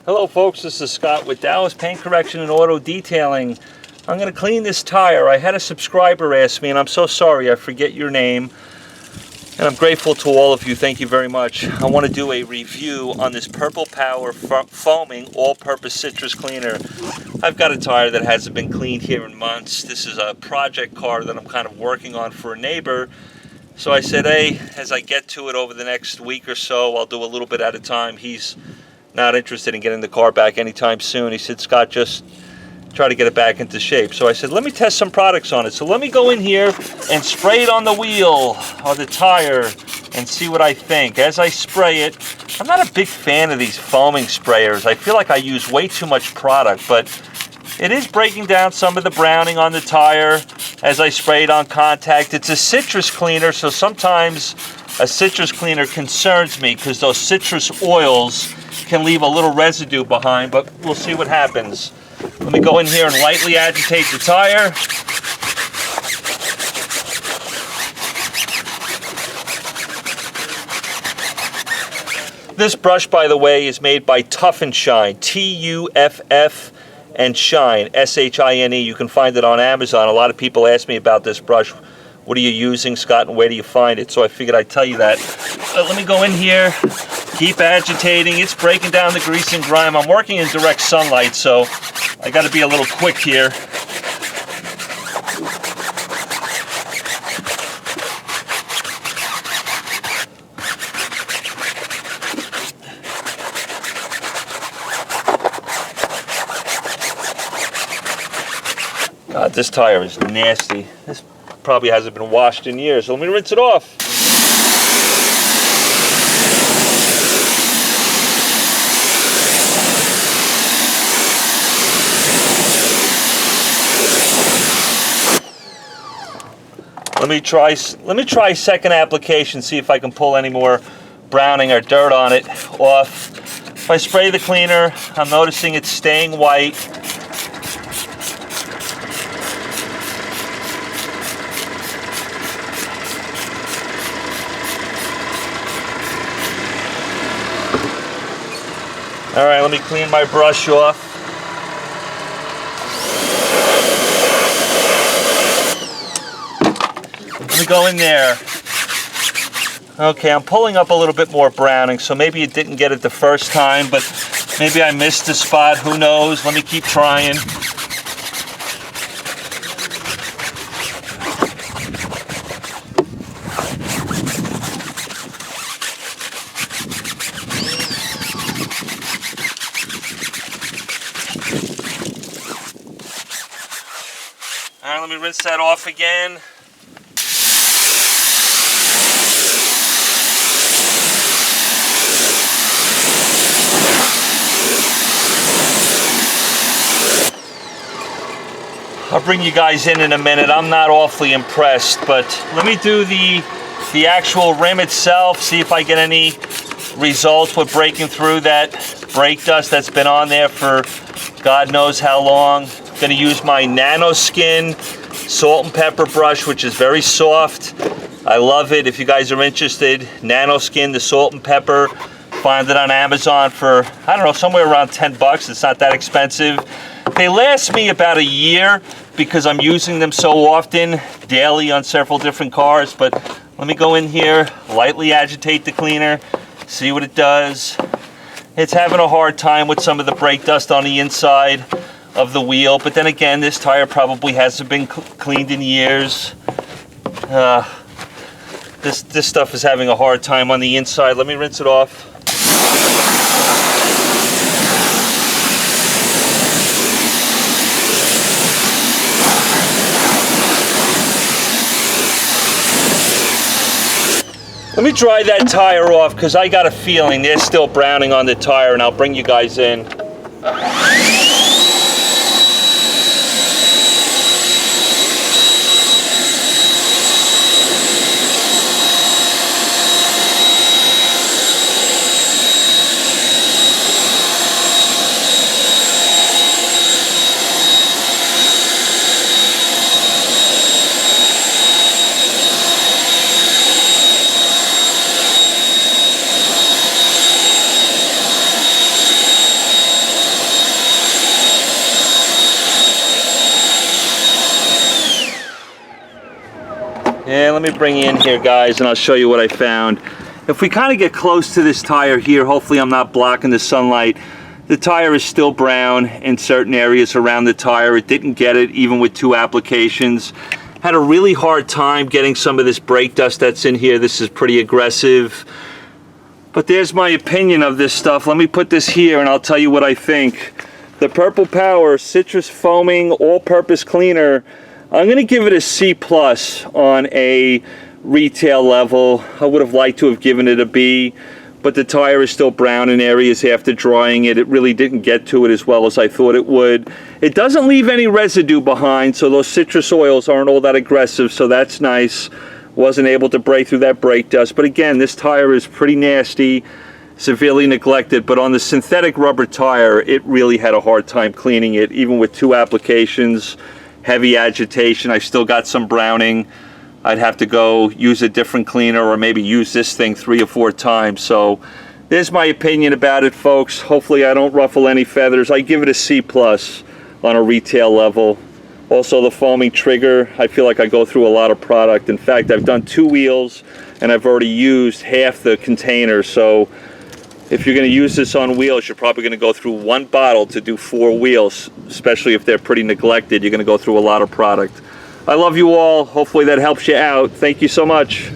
Hello folks, this is Scott with Dallas Paint Correction and Auto Detailing. I'm going to clean this tire. I had a subscriber ask me, and I'm so sorry, I forget your name. And I'm grateful to all of you, thank you very much. I want to do a review on this Purple Power foaming all-purpose citrus cleaner. I've got a tire that hasn't been cleaned here in months. This is a project car that I'm kind of working on for a neighbor. So I said, hey, as I get to it over the next week or so, I'll do a little bit at a time. He's not interested in getting the car back anytime soon. He said, Scott, just try to get it back into shape. So I said, let me test some products on it. So let me go in here and spray it on the wheel or the tire and see what I think. As I spray it, I'm not a big fan of these foaming sprayers. I feel like I use way too much product, but it is breaking down some of the browning on the tire as I spray it on contact. It's a citrus cleaner, so sometimes a citrus cleaner concerns me because those citrus oils can leave a little residue behind, but we'll see what happens. Let me go in here and lightly agitate the tire. This brush, by the way, is made by Tuff and Shine, T-U-F-F and Shine, S-H-I-N-E. You can find it on Amazon. A lot of people ask me about this brush. What are you using, Scott, and where do you find it? So I figured I'd tell you that. Let me go in here, keep agitating. It's breaking down the grease and grime. I'm working in direct sunlight, so I got to be a little quick here. God, this tire is nasty. This probably hasn't been washed in years, so let me rinse it off. Let me try second application, see if I can pull any more browning or dirt on it off. If I spray the cleaner, I'm noticing it's staying white. All right, let me clean my brush off. Let me go in there. Okay, I'm pulling up a little bit more browning, so maybe it didn't get it the first time, but maybe I missed a spot, who knows? Let me keep trying. All right, let me rinse that off again. I'll bring you guys in a minute. I'm not awfully impressed, but let me do the actual rim itself, see if I get any results with breaking through that brake dust that's been on there for God knows how long. I'm going to use my Nano Skin salt and pepper brush, which is very soft. I love it. If you guys are interested, Nano Skin, the salt and pepper, find it on Amazon for, I don't know, somewhere around 10 bucks. It's not that expensive. They last me about a year because I'm using them so often, daily on several different cars. But let me go in here, lightly agitate the cleaner, see what it does. It's having a hard time with some of the brake dust on the inside of the wheel. But then again, this tire probably hasn't been cleaned in years. This stuff is having a hard time on the inside. Let me rinse it off. Let me dry that tire off because I got a feeling there's still browning on the tire, and I'll bring you guys in. And let me bring you in here, guys, and I'll show you what I found. If we kind of get close to this tire here, hopefully I'm not blocking the sunlight. The tire is still brown in certain areas around the tire. It didn't get it even with 2 applications. Had a really hard time getting some of this brake dust that's in here. This is pretty aggressive. But there's my opinion of this stuff. Let me put this here and I'll tell you what I think. The Purple Power Citrus Foaming All-Purpose Cleaner, I'm going to give it a C+ on a retail level. I would have liked to have given it a B, but the tire is still brown in areas after drying it. It really didn't get to it as well as I thought it would. It doesn't leave any residue behind, so those citrus oils aren't all that aggressive, so that's nice. Wasn't able to break through that brake dust, but again, this tire is pretty nasty, severely neglected, but on the synthetic rubber tire, it really had a hard time cleaning it, even with 2 applications, heavy agitation. I still got some browning. I'd have to go use a different cleaner or maybe use this thing 3 or 4 times. So there's my opinion about it, folks. Hopefully I don't ruffle any feathers. I give it a C+ on a retail level. Also the foaming trigger, I feel like I go through a lot of product. In fact, I've done 2 wheels and I've already used half the container. So if you're going to use this on wheels, you're probably going to go through 1 bottle to do 4 wheels, especially if they're pretty neglected. You're going to go through a lot of product. I love you all. Hopefully that helps you out. Thank you so much.